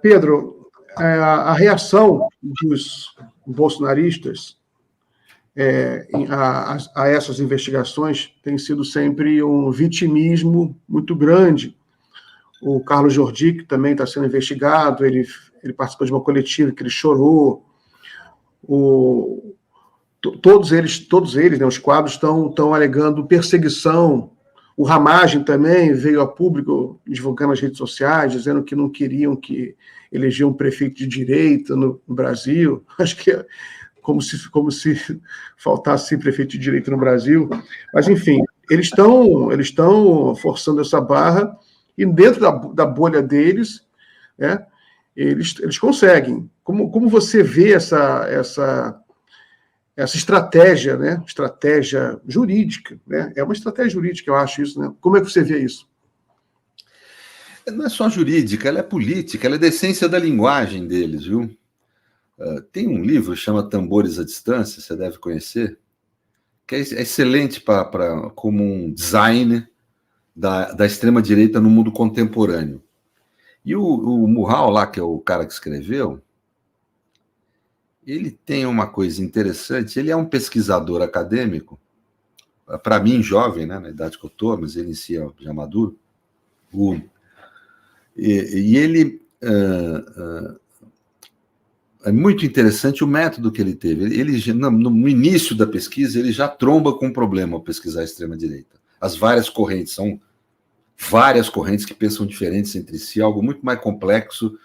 Pedro, a reação dos bolsonaristas a essas investigações tem sido sempre um vitimismo muito grande. O Carlos Jordi, que também está sendo investigado, ele participou de uma coletiva que ele chorou. Todos eles, né, os quadros estão alegando perseguição. O Ramagem também veio a público divulgando nas redes sociais, dizendo que não queriam que elegiam um prefeito de direita no Brasil. Acho que é como se faltasse prefeito de direita no Brasil. Mas, enfim, eles estão forçando essa barra e dentro da bolha deles, né, eles conseguem. Como você vê essa estratégia, né? Estratégia jurídica, né? É uma estratégia jurídica, eu acho isso, né? Como é que você vê isso? Não é só jurídica, ela é política, ela é da essência da linguagem deles, viu? Tem um livro que chama Tambores à Distância, você deve conhecer, que é excelente como um design da extrema-direita no mundo contemporâneo. E o Murral lá, que é o cara que escreveu, ele tem uma coisa interessante, ele é um pesquisador acadêmico, para mim jovem, né, na idade que eu estou, mas ele em si é já maduro, e ele é muito interessante o método que ele teve. Ele no início da pesquisa, ele já tromba com um problema ao pesquisar a extrema-direita. As várias correntes, são várias correntes que pensam diferentes entre si, algo muito mais complexo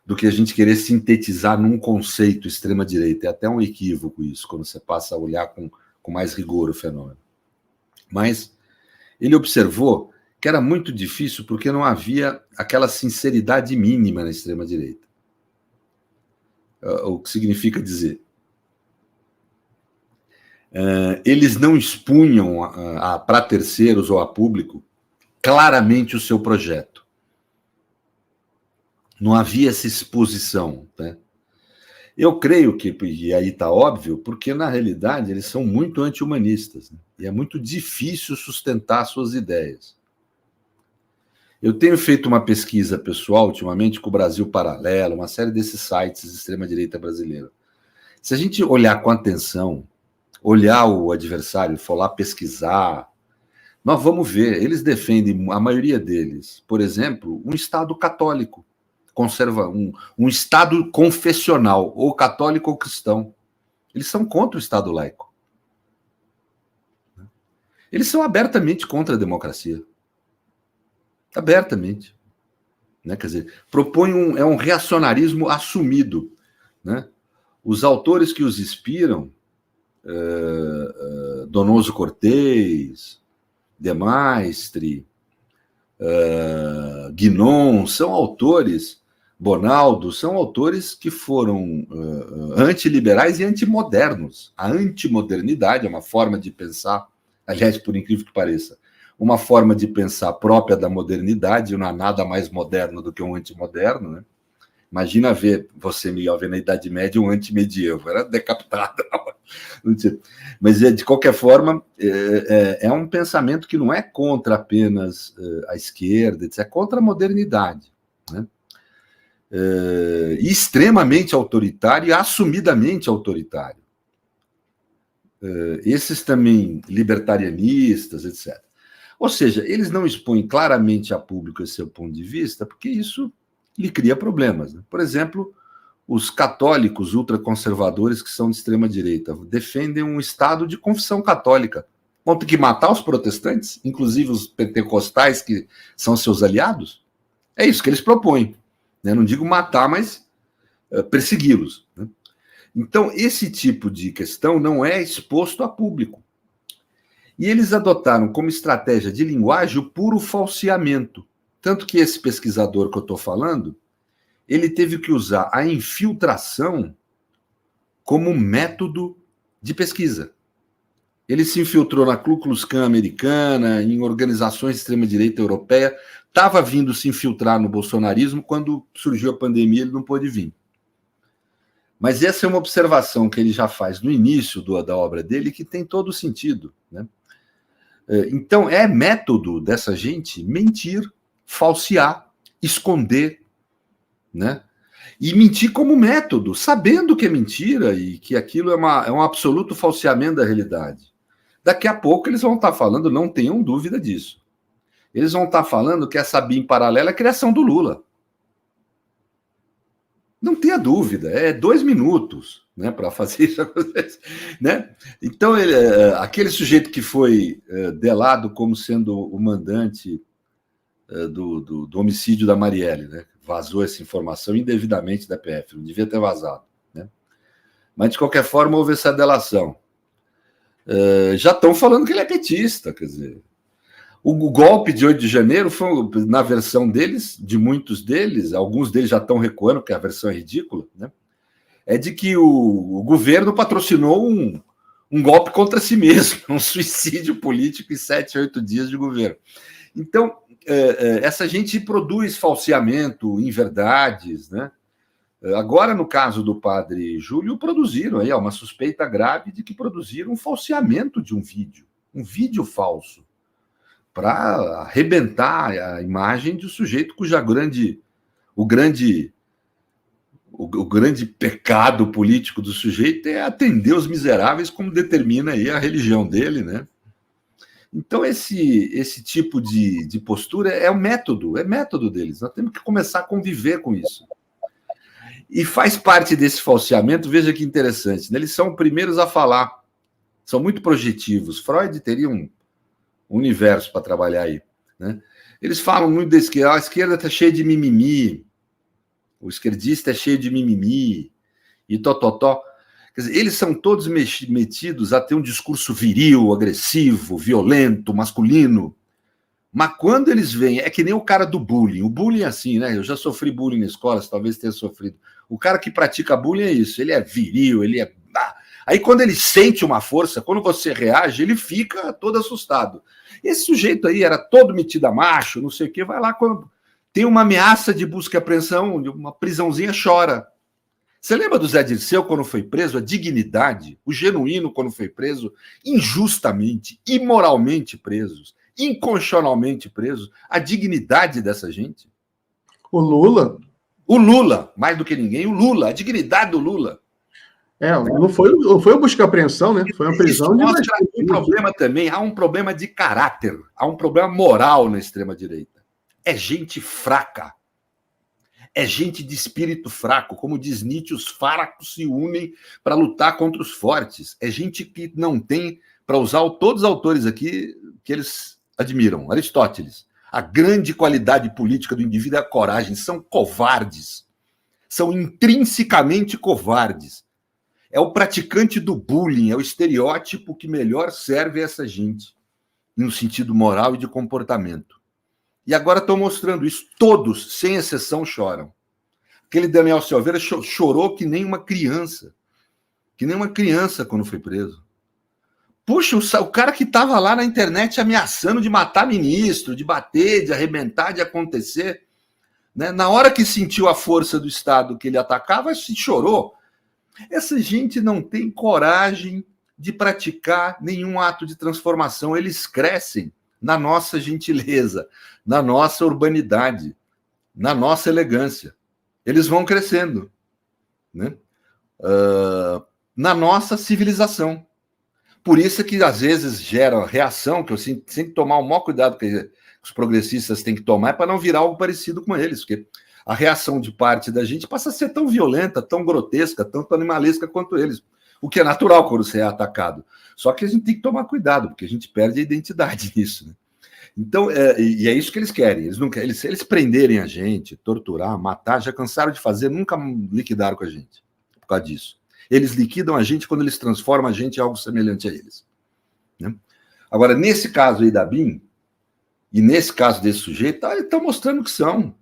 do que a gente querer sintetizar num conceito extrema-direita. É até um equívoco isso, quando você passa a olhar com mais rigor o fenômeno. Mas ele observou que era muito difícil porque não havia aquela sinceridade mínima na extrema-direita. O que significa dizer? Eles não expunham para terceiros ou a público claramente o seu projeto. Não havia essa exposição, né? Eu creio que, e aí está óbvio, porque na realidade eles são muito anti-humanistas, né? E é muito difícil sustentar suas ideias. Eu tenho feito uma pesquisa pessoal ultimamente com o Brasil Paralelo, uma série desses sites de extrema-direita brasileira. Se a gente olhar com atenção, olhar o adversário, for lá pesquisar, nós vamos ver, eles defendem, a maioria deles, por exemplo, um Estado católico, um Estado confessional, ou católico ou cristão. Eles são contra o Estado laico. Eles são abertamente contra a democracia. Abertamente. Né? Quer dizer, propõe um reacionarismo assumido. Né? Os autores que os inspiram, Donoso Cortez, De Maistre, Guinon, são autores, Bonaldo, são autores que foram antiliberais e antimodernos. A antimodernidade é uma forma de pensar, aliás, por incrível que pareça, uma forma de pensar própria da modernidade, não há nada mais moderno do que um antimoderno, né? Imagina você, Miguel, ver na Idade Média um antimedievo, era decapitado. Mas, de qualquer forma, é um pensamento que não é contra apenas a esquerda, é contra a modernidade, né? Extremamente autoritário e assumidamente autoritário. Esses também libertarianistas, etc. Ou seja, eles não expõem claramente a público esse seu ponto de vista, porque isso lhe cria problemas, né? Por exemplo, os católicos ultraconservadores que são de extrema-direita defendem um Estado de confissão católica. Vão ter que matar os protestantes, inclusive os pentecostais, que são seus aliados? É isso que eles propõem. Né? Não digo matar, mas persegui-los. Né? Então, esse tipo de questão não é exposto a público. E eles adotaram como estratégia de linguagem o puro falseamento. Tanto que esse pesquisador que eu estou falando, ele teve que usar a infiltração como método de pesquisa. Ele se infiltrou na Ku Klux Klan americana, em organizações de extrema-direita europeia, estava vindo se infiltrar no bolsonarismo, quando surgiu a pandemia ele não pôde vir. Mas essa é uma observação que ele já faz no início da obra dele, que tem todo sentido, né? Então, é método dessa gente mentir, falsear, esconder, né? E mentir como método, sabendo que é mentira e que aquilo é um absoluto falseamento da realidade. Daqui a pouco eles vão estar falando, não tenham dúvida disso. Eles vão estar falando que essa BIM paralela é a criação do Lula. Não tenha dúvida, é 2 minutos, né, para fazer isso acontecer, né? Então, aquele sujeito que foi delado como sendo o mandante do homicídio da Marielle, né? Vazou essa informação indevidamente da PF, não devia ter vazado, né? Mas, de qualquer forma, houve essa delação. Já estão falando que ele é petista, quer dizer. O golpe de 8 de janeiro foi, na versão deles, de muitos deles, alguns deles já estão recuando, porque a versão é ridícula, né? É de que o governo patrocinou um golpe contra si mesmo, um suicídio político em 7, 8 dias de governo. Então, essa gente produz falseamento, inverdades, né? Agora, no caso do padre Júlio, produziram aí uma suspeita grave de que produziram um falseamento de um vídeo falso, para arrebentar a imagem de um sujeito cuja o grande pecado político do sujeito é atender os miseráveis, como determina aí a religião dele, né? Então, esse tipo de postura é método deles. Nós temos que começar a conviver com isso. E faz parte desse falseamento, veja que interessante, né? Eles são os primeiros a falar, são muito projetivos. Freud teria um universo para trabalhar aí, né? Eles falam muito da esquerda, a esquerda está cheia de mimimi, o esquerdista é cheio de mimimi, e tototó. Quer dizer, eles são todos metidos a ter um discurso viril, agressivo, violento, masculino. Mas quando eles vêm, é que nem o cara do bullying. O bullying é assim, né? Eu já sofri bullying na escola, você talvez tenha sofrido. O cara que pratica bullying é isso, ele é viril, ele é... Aí quando ele sente uma força, quando você reage, ele fica todo assustado. Esse sujeito aí era todo metido a macho, não sei o quê, vai lá quando tem uma ameaça de busca e apreensão, uma prisãozinha, chora. Você lembra do Zé Dirceu quando foi preso? A dignidade, o genuíno quando foi preso, injustamente, imoralmente presos, inconstitucionalmente presos, a dignidade dessa gente. O Lula, Mais do que ninguém, o Lula, a dignidade do Lula. Não foi o busca e apreensão, né? Foi uma prisão de mostra um problema também, há um problema de caráter, há um problema moral na extrema-direita. É gente fraca. É gente de espírito fraco. Como diz Nietzsche, os fracos se unem para lutar contra os fortes. É gente que não tem, para usar todos os autores aqui que eles admiram, Aristóteles, a grande qualidade política do indivíduo é a coragem. São covardes. São intrinsecamente covardes. É o praticante do bullying, é o estereótipo que melhor serve a essa gente, no sentido moral e de comportamento. E agora estão mostrando isso. Todos, sem exceção, choram. Aquele Daniel Silveira chorou que nem uma criança. Que nem uma criança quando foi preso. Puxa, o cara que estava lá na internet ameaçando de matar ministro, de bater, de arrebentar, de acontecer, né? Na hora que sentiu a força do Estado que ele atacava, chorou. Essa gente não tem coragem de praticar nenhum ato de transformação. Eles crescem na nossa gentileza, na nossa urbanidade, na nossa elegância. Eles vão crescendo, né? Na nossa civilização. Por isso é que, às vezes, gera reação, que eu tenho que tomar o maior cuidado que os progressistas têm que tomar, é para não virar algo parecido com eles, porque a reação de parte da gente passa a ser tão violenta, tão grotesca, tanto animalesca quanto eles. O que é natural quando você é atacado. Só que a gente tem que tomar cuidado, porque a gente perde a identidade nisso, né? Então, e é isso que eles querem. Eles prenderem a gente, torturar, matar, já cansaram de fazer, nunca liquidaram com a gente por causa disso. Eles liquidam a gente quando eles transformam a gente em algo semelhante a eles, né? Agora, nesse caso aí da BIM, e nesse caso desse sujeito, eles estão mostrando que são.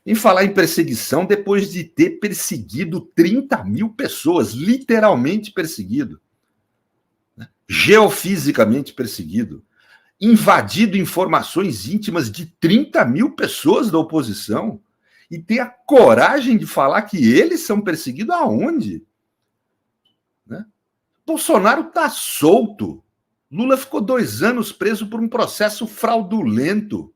Em falar em perseguição, depois de ter perseguido 30 mil pessoas, literalmente perseguido, né? Geofisicamente perseguido, invadido informações íntimas de 30 mil pessoas da oposição, e ter a coragem de falar que eles são perseguidos aonde? Né? Bolsonaro está solto. Lula ficou 2 anos preso por um processo fraudulento.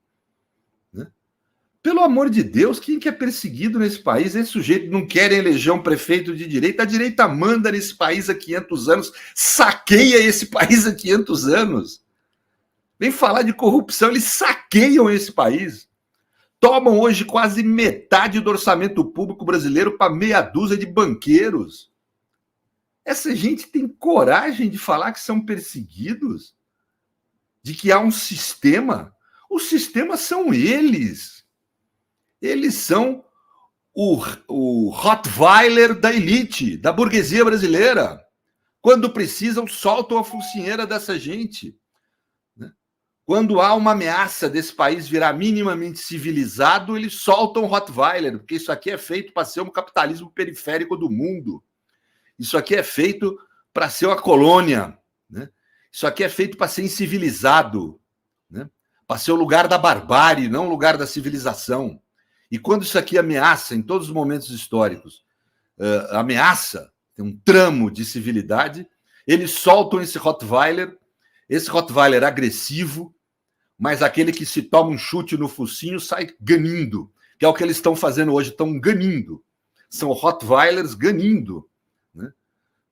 Pelo amor de Deus, quem que é perseguido nesse país? Esse sujeito não quer eleger um prefeito de direita. A direita manda nesse país há 500 anos, saqueia esse país há 500 anos. Vem falar de corrupção, eles saqueiam esse país. Tomam hoje quase metade do orçamento público brasileiro para meia dúzia de banqueiros. Essa gente tem coragem de falar que são perseguidos? De que há um sistema? Os sistemas são eles. Eles são o Rottweiler da elite, da burguesia brasileira. Quando precisam, soltam a focinheira dessa gente. Quando há uma ameaça desse país virar minimamente civilizado, eles soltam o Rottweiler, porque isso aqui é feito para ser um capitalismo periférico do mundo. Isso aqui é feito para ser uma colônia. Né? Isso aqui é feito para ser incivilizado. Né? Para ser o lugar da barbárie, não o lugar da civilização. E quando isso aqui ameaça, em todos os momentos históricos, ameaça, tem um tramo de civilidade, eles soltam esse Rottweiler agressivo, mas aquele que se toma um chute no focinho sai ganindo, que é o que eles estão fazendo hoje, estão ganindo. São Rottweilers ganindo, né?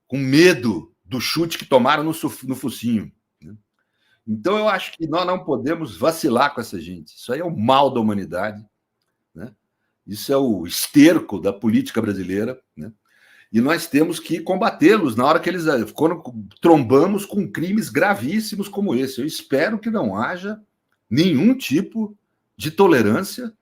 Com medo do chute que tomaram no focinho. Né? Então eu acho que nós não podemos vacilar com essa gente. Isso aí é o mal da humanidade. Né? Isso é o esterco da política brasileira, né? E nós temos que combatê-los na hora que eles... Quando trombamos com crimes gravíssimos como esse. Eu espero que não haja nenhum tipo de tolerância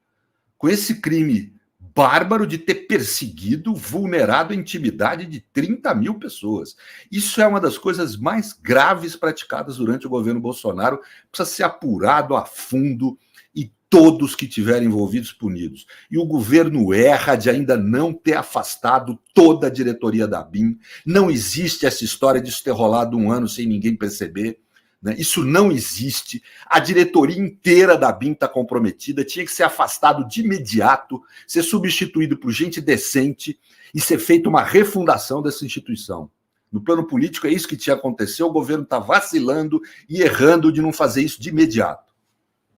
com esse crime bárbaro de ter perseguido, vulnerado a intimidade de 30 mil pessoas. Isso é uma das coisas mais graves praticadas durante o governo Bolsonaro. Precisa ser apurado a fundo e todos que estiverem envolvidos punidos. E o governo erra de ainda não ter afastado toda a diretoria da ABIN. Não existe essa história de isso ter rolado um ano sem ninguém perceber. Né? Isso não existe. A diretoria inteira da ABIN está comprometida, tinha que ser afastado de imediato, ser substituído por gente decente e ser feita uma refundação dessa instituição. No plano político é isso que tinha acontecido, o governo está vacilando e errando de não fazer isso de imediato.